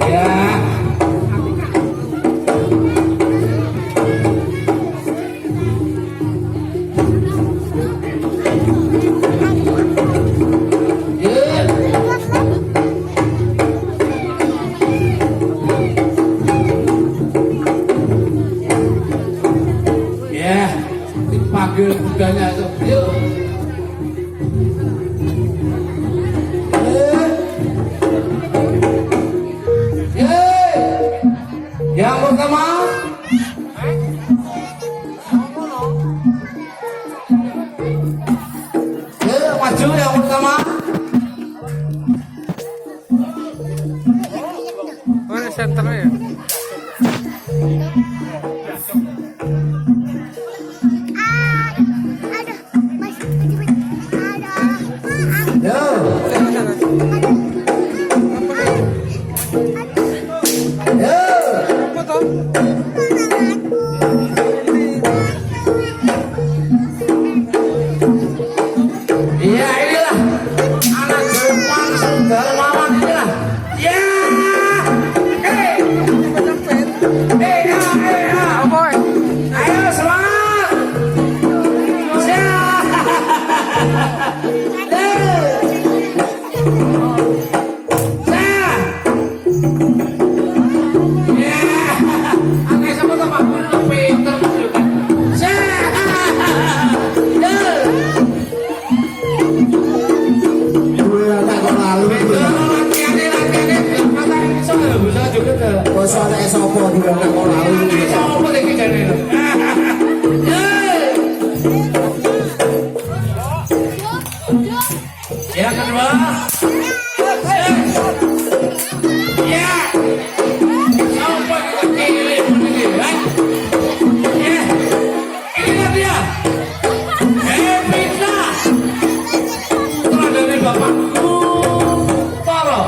Ya. Ya, dipanggil budanya itu. Yuk. Yang pertama, maju yang pertama. Mana senternya ya? Iya inilah anak Jepang Darmawan inilah. Ya, ayo semangat. Soalnya sopo juga nggak mau lalu. Sopo lagi jadi. Yang kedua. Ya. Sopo kita kirim begini, kan? Ya. Inilah dia. Evita. Setelah dari bapakku. Toro.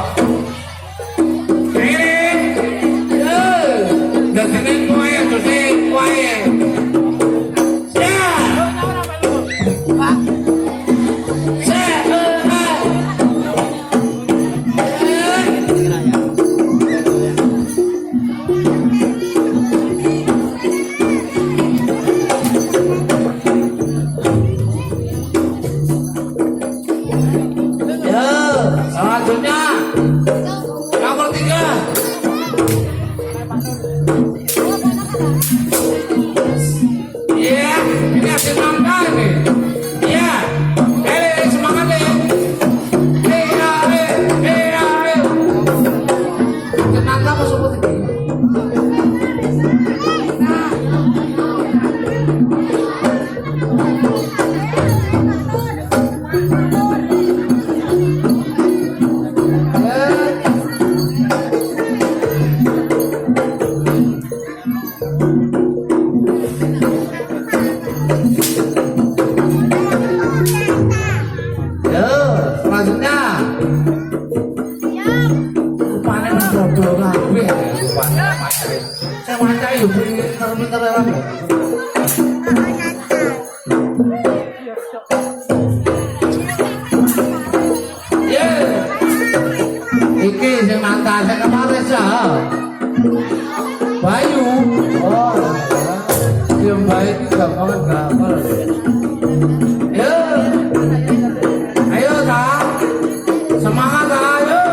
Selanjutnya nomor 3. Iya, ini ada nangka nih. Iya, semangat nih. Nangka apa sebut ini? Selanjutnya rupanya bodoh kabeh rupanya saya waca yo pinter-pinter orang ya iki sing mantan sing kemarin sah Bayu yang baik itu gampang gambar ya ayo tak semangat ayo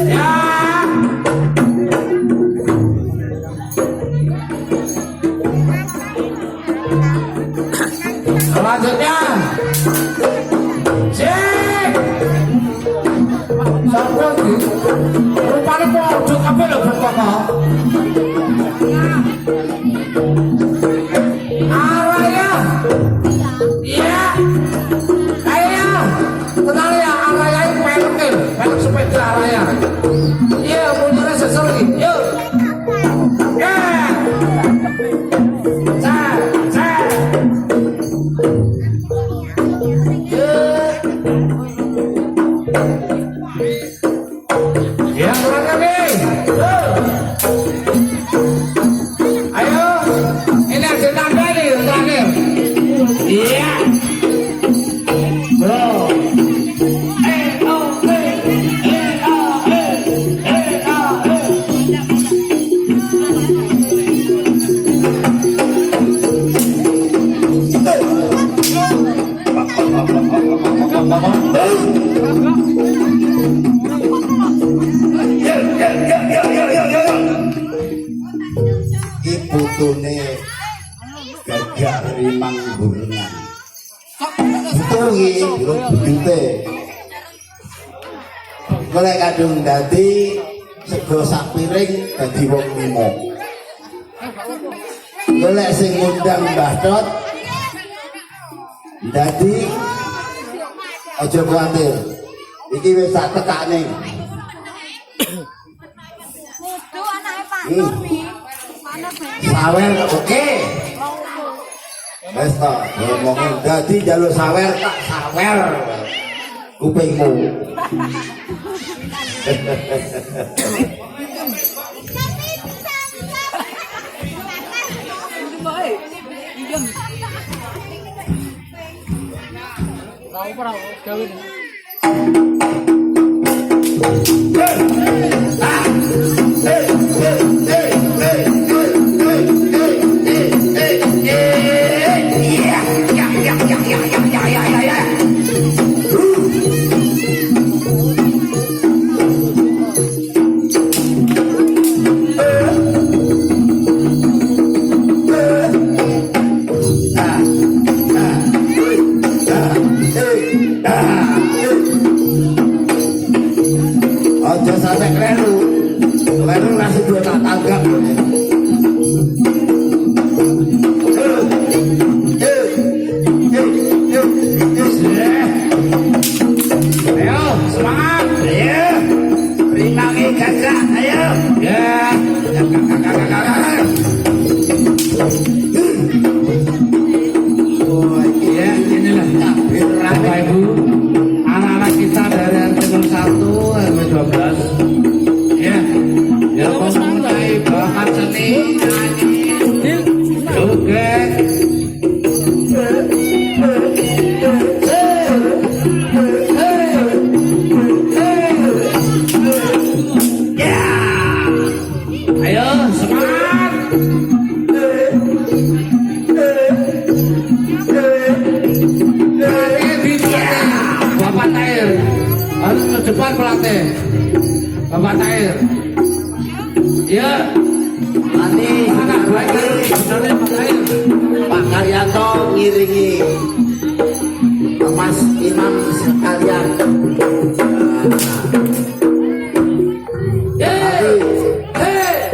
ya selanjutnya cek sampai lagi rupanya pojok apa lho berkokok araya iya ayo tenang ya araya ini pelek sepeda araya iya munculnya seseli yuk ya yang terakhir nih ayo ini ada tanda nih terakhir iya bro gorengan. Ditungi durung budute. Golek kadung dadi sego sak piring dadi wong 5. Golek sing ngundang Mbah Dot dadi aja kuwatir. Iki wis sak tekane. Kudu anake Pak Nur pi. Mana ben. Sawer oke. Wes to, ngomongin dadi njaluk sawer tak sawer. Kupingmu. Tahu pernah kawin. Aja sampai kleru. Kleru nasi dua tak tanggap. Ayo, semangat. Ayo, rinangi gagak. Ayo. Ya. Oh, iya, inilah Bapak Ibu, anak-anak kita dari RT 01 RW 12. Ya, yang mempunyai bakat seni, nyanyi, joget. Ya, ayo semangat. Bapak Tahir harus ke depan pelatih. Bapak Tahir. Ya. Nanti Anak lagi sebenarnya Pak Tahir. Pak Karyanto ngiringi Mas Imam sekalian. Nanti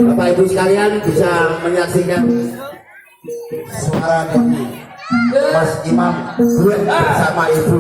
Bapak Ibu sekalian bisa menyaksikan suara dari Mas Imam duet bersama Ibu.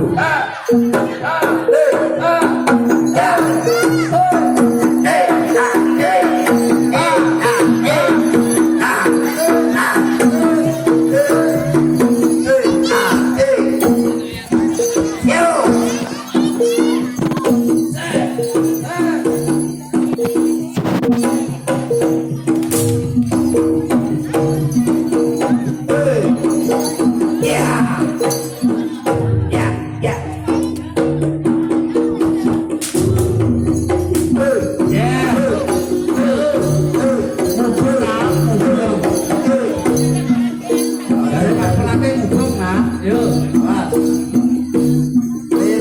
Dari Pak Pelatih hubung nah. Yuk.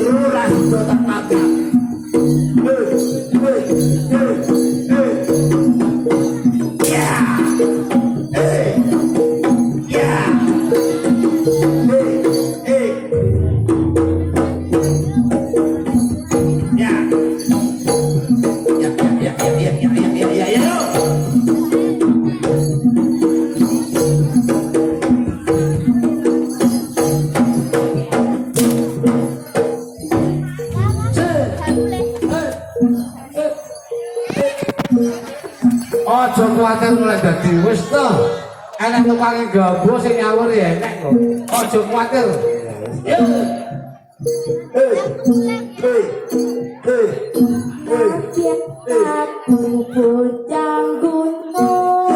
Lurah Kota Magang. Ya. Ya. Ya. Ya. Ojo kuwatir mulai dadi wis to. Enek numpang gabo sing nyawur ya enek kok. Ojo kuwatir. Aku bocah gunung.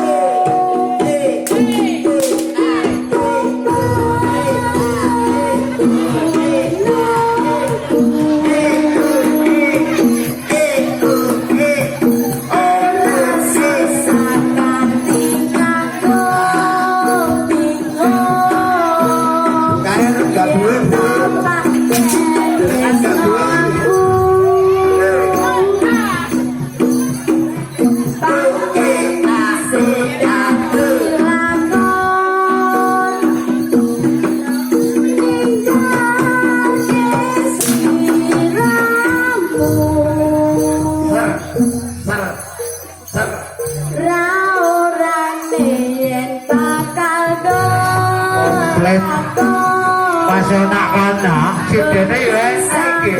tak kana sidene ya iki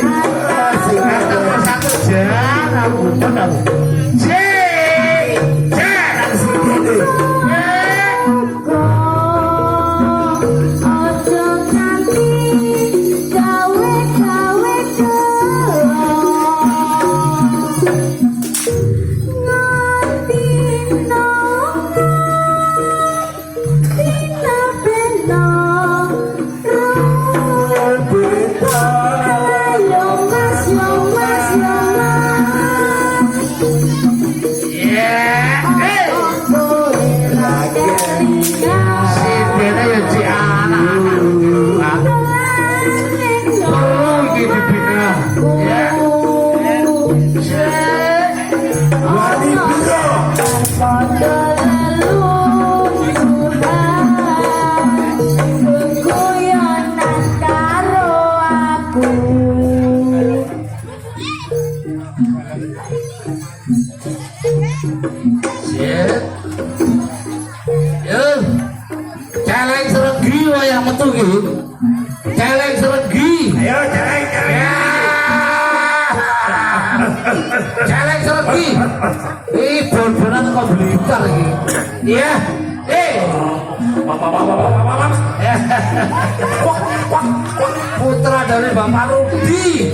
nomor 1 jan aku bener celeng seregi wayang metu ki celeng seregi ayo celeng celeng seregi bon-bonan kok Blitar iki iya putra dari Bapak Rudi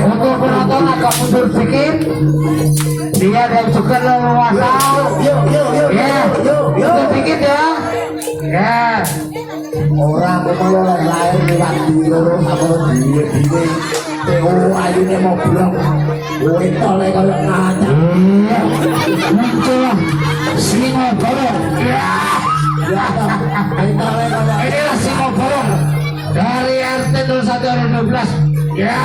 Untuk penonton agak mundur sedikit. Dia dan juga leluasa. Ya, mundur sedikit ya. Ya. Orang kalau lahir lewat dulu sama dia TO ayunya mau bilang toleh kalau ngajak itulah singo borong inilah singo borong dari RT 01 RW 12 ya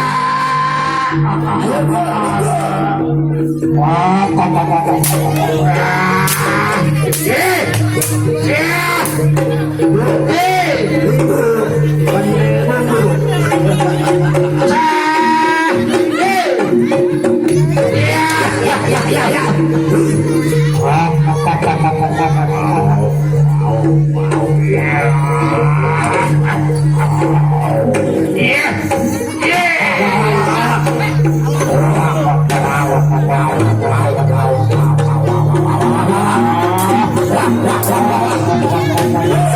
Yeah.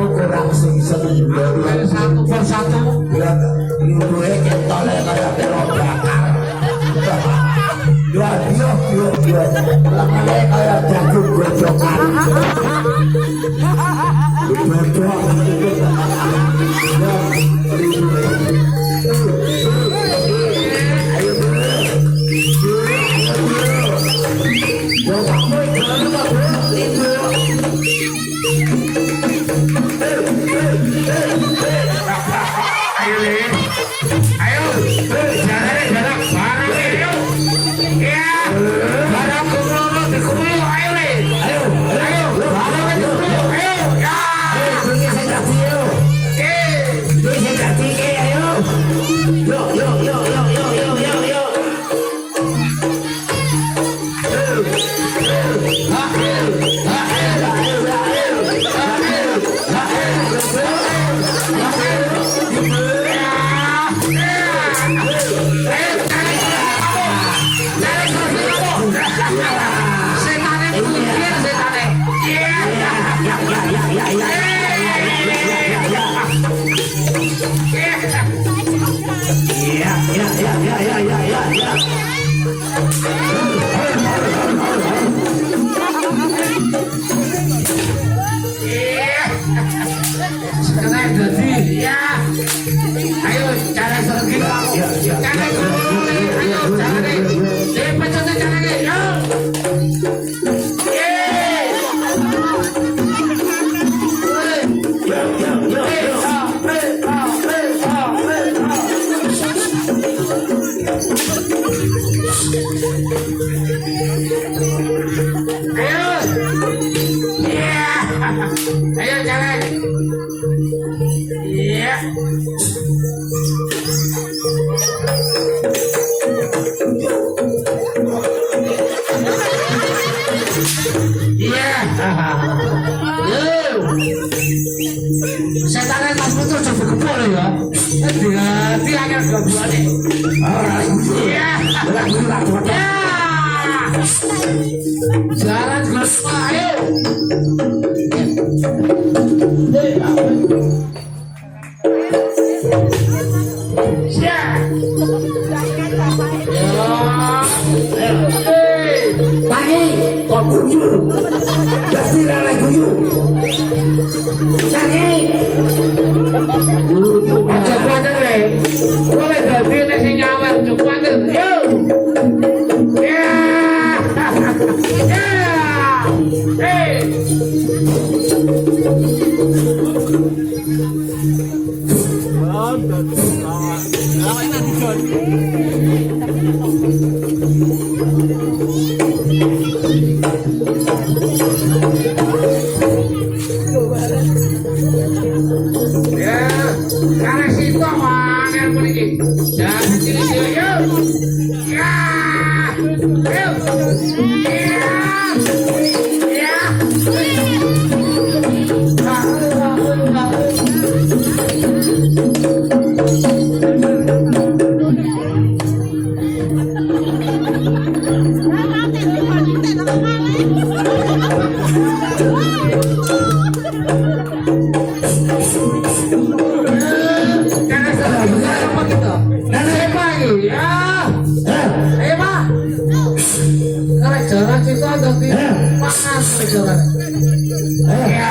kurang sing sebenarnya satu persatu gue ketole kayak berobakan dia lamanya kayak jagung gojokan Setannya Mas Putu coba kepol ya. Dia akan gabungan nih. Iya. Jalan Gusma, ayo. Pagi, kok guyu? Jadi lele guyu. Pagi. Aja kuatir le. Boleh dadi nek sing nyawer cukup kuatir. Yo. Ya. Ya. Hey. Karena situ mangan mriki. Jangan cilik-cilik yo. Ya. Yo. Ya. Ya. Jalan kita tapi panas jalan. Ya.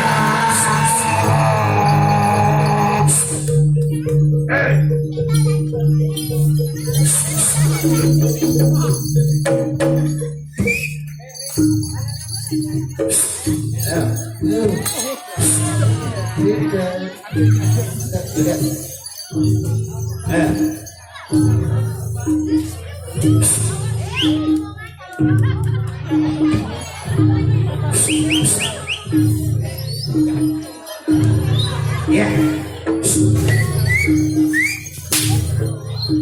Yeah. Ya,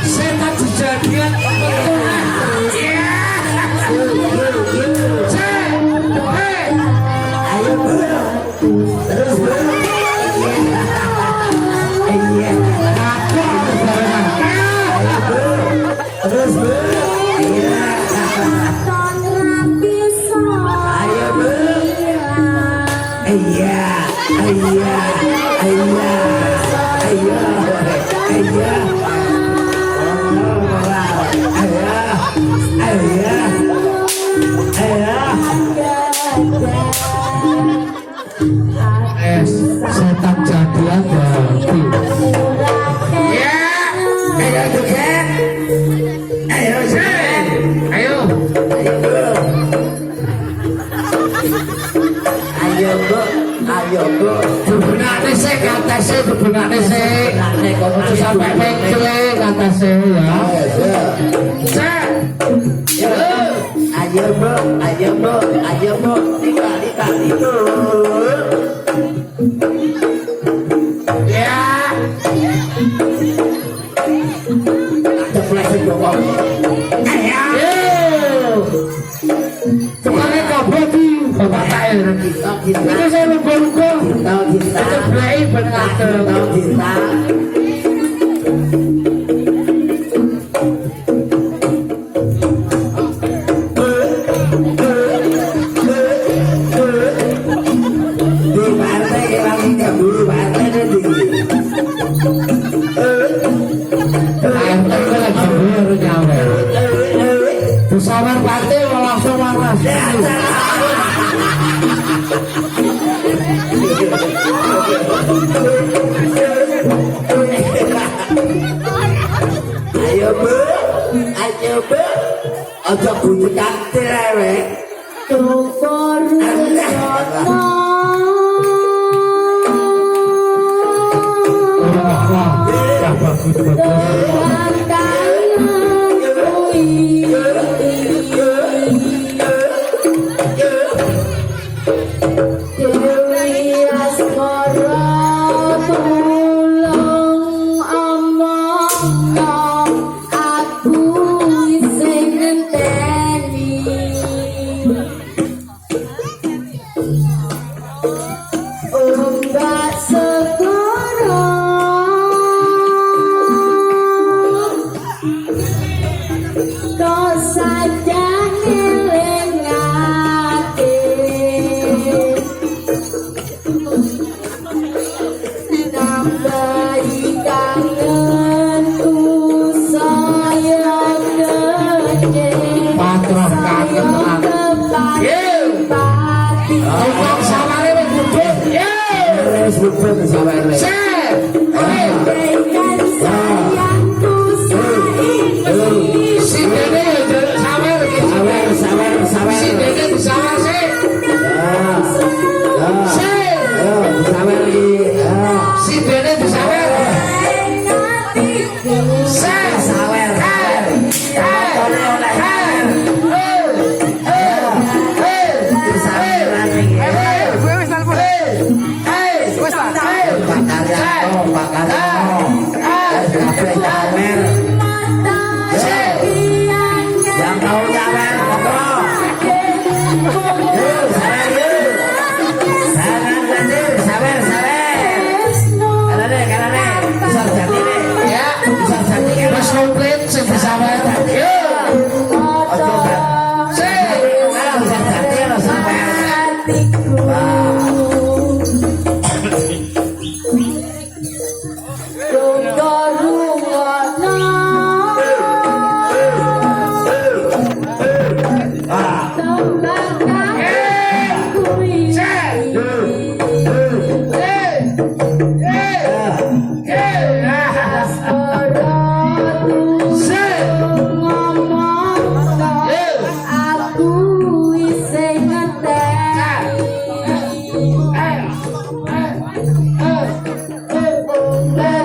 setan kejadian setan jadian berarti ya ayo joget ayo joget ayo ayo bu bebenane sik katase bebenane sik nek kok sampe pengkle katase ya cek ayo bu dikali itu ya ada flashing Jokowi ayo tukangnya kabel di bapak saya itu saya lupa-lupa itu belai benar cinta Sabar pati langsung waras. Ayo bu, aja bunyi kantil ewe. Hey!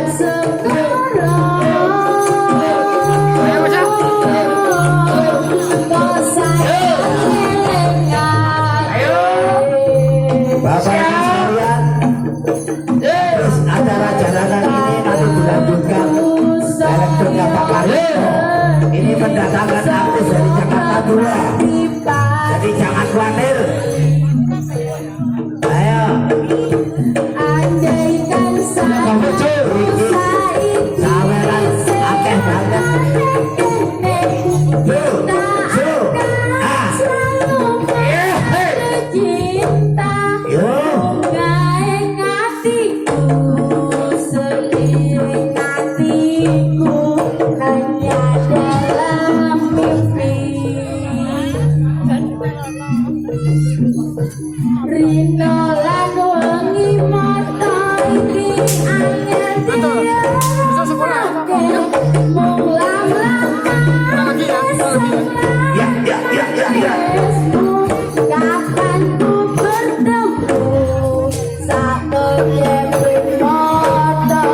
Ini mendatangkan artis dari Jakarta Dua. Jadi jangan khawatir. Ayo. Andaikan Kamu cuy. Saweran akeh banget. Tuh, tuh. Ah. cinta Yo. gaeng hatiku seliring hatiku hanya dalam mimpi Rino lan wengi mata iki angel diarake mung lama-lama Ya, ya, ya, ya, ya. kapan ku bertemu satu jepit moto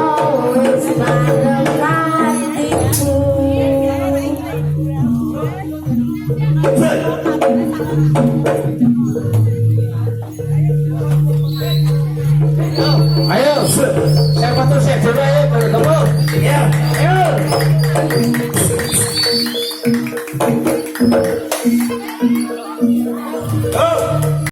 wis mandeng hatiku Ayo, siapa tuh saya dulu?